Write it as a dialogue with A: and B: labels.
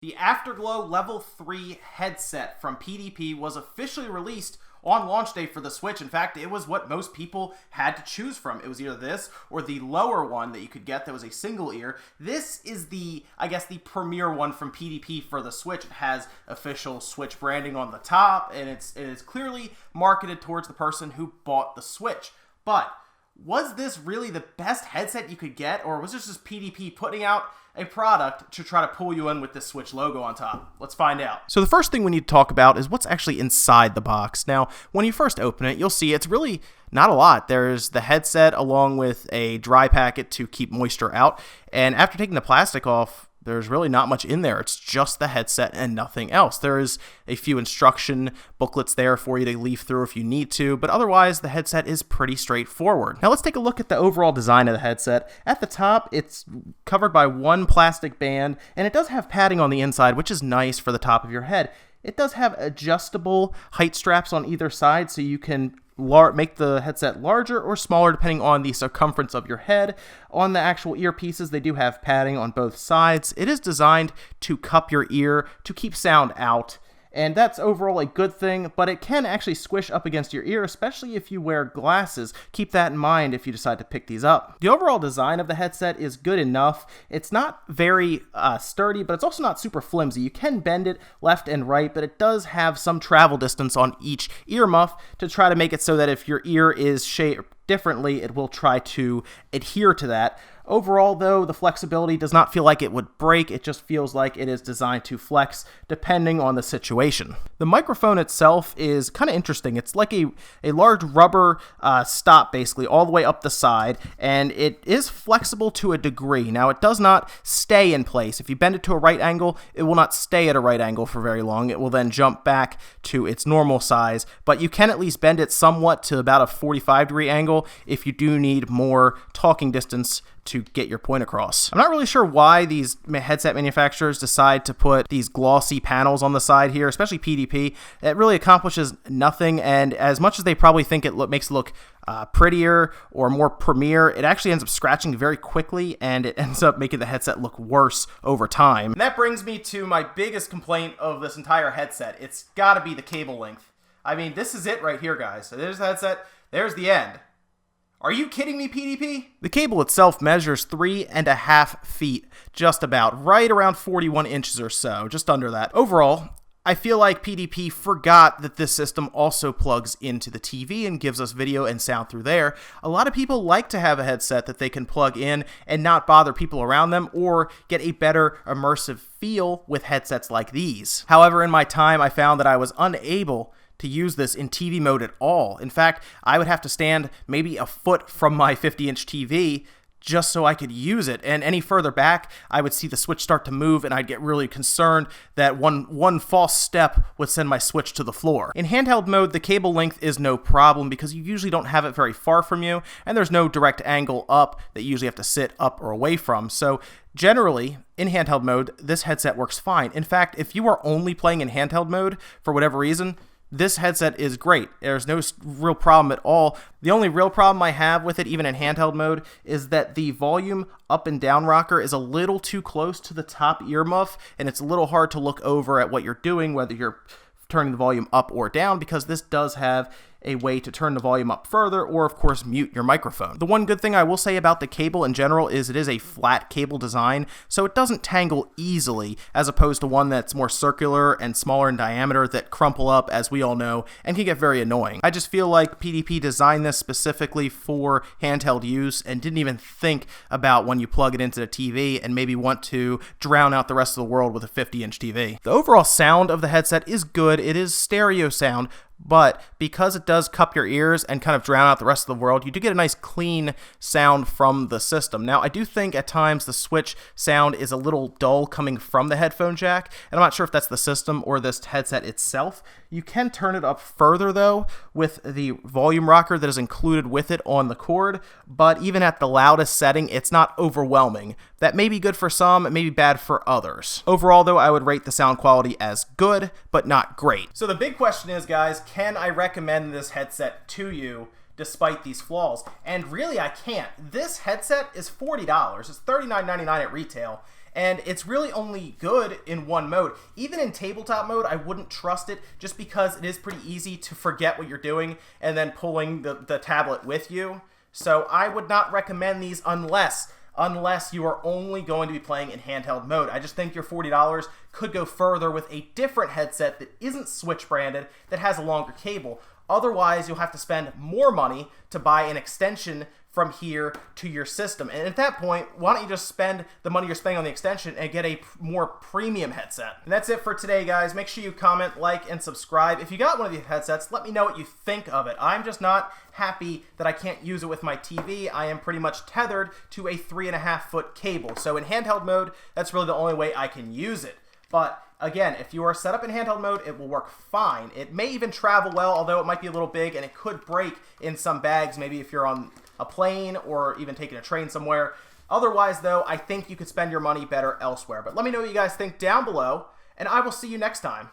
A: The Afterglow Level 3 headset from PDP was officially released on launch day for the Switch. In fact, it was what most people had to choose from. It was either this or the lower one that you could get that was a single ear. This is the premier one from PDP for the Switch. It has official Switch branding on the top, and it is clearly marketed towards the person who bought the Switch. But was this really the best headset you could get, or was this just PDP putting out a product to try to pull you in with the Switch logo on top? Let's find out. So the first thing we need to talk about is what's actually inside the box. Now, when you first open it, you'll see it's really not a lot. There's the headset along with a dry packet to keep moisture out, and after taking the plastic off, there's really not much in there. It's just the headset and nothing else. There is a few instruction booklets there for you to leaf through if you need to, but otherwise the headset is pretty straightforward. Now let's take a look at the overall design of the headset. At the top, it's covered by one plastic band, and it does have padding on the inside, which is nice for the top of your head. It does have adjustable height straps on either side, so you can make the headset larger or smaller depending on the circumference of your head. On the actual earpieces, they do have padding on both sides. It is designed to cup your ear to keep sound out, and that's overall a good thing, but it can actually squish up against your ear, especially if you wear glasses. Keep that in mind if you decide to pick these up. The overall design of the headset is good enough. It's not very sturdy, but it's also not super flimsy. You can bend it left and right, but it does have some travel distance on each earmuff to try to make it so that if your ear is shaped differently, it will try to adhere to that. Overall, though, the flexibility does not feel like it would break. It just feels like it is designed to flex depending on the situation. The microphone itself is kind of interesting. It's like a large rubber stop, basically, all the way up the side, and it is flexible to a degree. Now, it does not stay in place. If you bend it to a right angle, it will not stay at a right angle for very long. It will then jump back to its normal size, but you can at least bend it somewhat to about a 45-degree angle if you do need more talking distance to get your point across. I'm not really sure why these headset manufacturers decide to put these glossy panels on the side here, especially PDP. It really accomplishes nothing, and as much as they probably think it makes it look prettier or more premier, it actually ends up scratching very quickly, and it ends up making the headset look worse over time. And that brings me to my biggest complaint of this entire headset. It's gotta be the cable length. I mean, this is it right here, guys. So there's the headset, there's the end. Are you kidding me, PDP? The cable itself measures 3.5 feet, just about, right around 41 inches or so, just under that. Overall, I feel like PDP forgot that this system also plugs into the TV and gives us video and sound through there. A lot of people like to have a headset that they can plug in and not bother people around them, or get a better immersive feel with headsets like these. However, in my time, I found that I was unable to use this in TV mode at all. In fact, I would have to stand maybe a foot from my 50-inch TV just so I could use it, and any further back, I would see the Switch start to move, and I'd get really concerned that one false step would send my Switch to the floor. In handheld mode, the cable length is no problem because you usually don't have it very far from you, and there's no direct angle up that you usually have to sit up or away from. So generally, in handheld mode, this headset works fine. In fact, if you are only playing in handheld mode for whatever reason, this headset is great. There's no real problem at all. The only real problem I have with it, even in handheld mode, is that the volume up and down rocker is a little too close to the top earmuff, and it's a little hard to look over at what you're doing, whether you're turning the volume up or down, because this does have a way to turn the volume up further, or of course mute your microphone. The one good thing I will say about the cable in general is it is a flat cable design, so it doesn't tangle easily, as opposed to one that's more circular and smaller in diameter that crumple up, as we all know, and can get very annoying. I just feel like PDP designed this specifically for handheld use and didn't even think about when you plug it into the TV and maybe want to drown out the rest of the world with a 50-inch TV. The overall sound of the headset is good. It is stereo sound, but because it does cup your ears and kind of drown out the rest of the world, you do get a nice clean sound from the system. Now, I do think at times the Switch sound is a little dull coming from the headphone jack, and I'm not sure if that's the system or this headset itself. You can turn it up further, though, with the volume rocker that is included with it on the cord, but even at the loudest setting, it's not overwhelming. That may be good for some, it may be bad for others. Overall, though, I would rate the sound quality as good, but not great. So the big question is, guys, can I recommend this headset to you despite these flaws? And really, I can't. This headset is $40. It's $39.99 at retail, and it's really only good in one mode. Even in tabletop mode, I wouldn't trust it just because it is pretty easy to forget what you're doing and then pulling the tablet with you. So I would not recommend these unless you are only going to be playing in handheld mode. I just think your $40 could go further with a different headset that isn't Switch branded, that has a longer cable. Otherwise, you'll have to spend more money to buy an extension from here to your system. And at that point, why don't you just spend the money you're spending on the extension and get a more premium headset? And that's it for today, guys. Make sure you comment, like, and subscribe. If you got one of these headsets, let me know what you think of it. I'm just not happy that I can't use it with my TV. I am pretty much tethered to a 3.5-foot cable. So in handheld mode, that's really the only way I can use it. But again, if you are set up in handheld mode, it will work fine. It may even travel well, although it might be a little big, and it could break in some bags, maybe if you're on a plane or even taking a train somewhere. Otherwise, though, I think you could spend your money better elsewhere. But let me know what you guys think down below, and I will see you next time.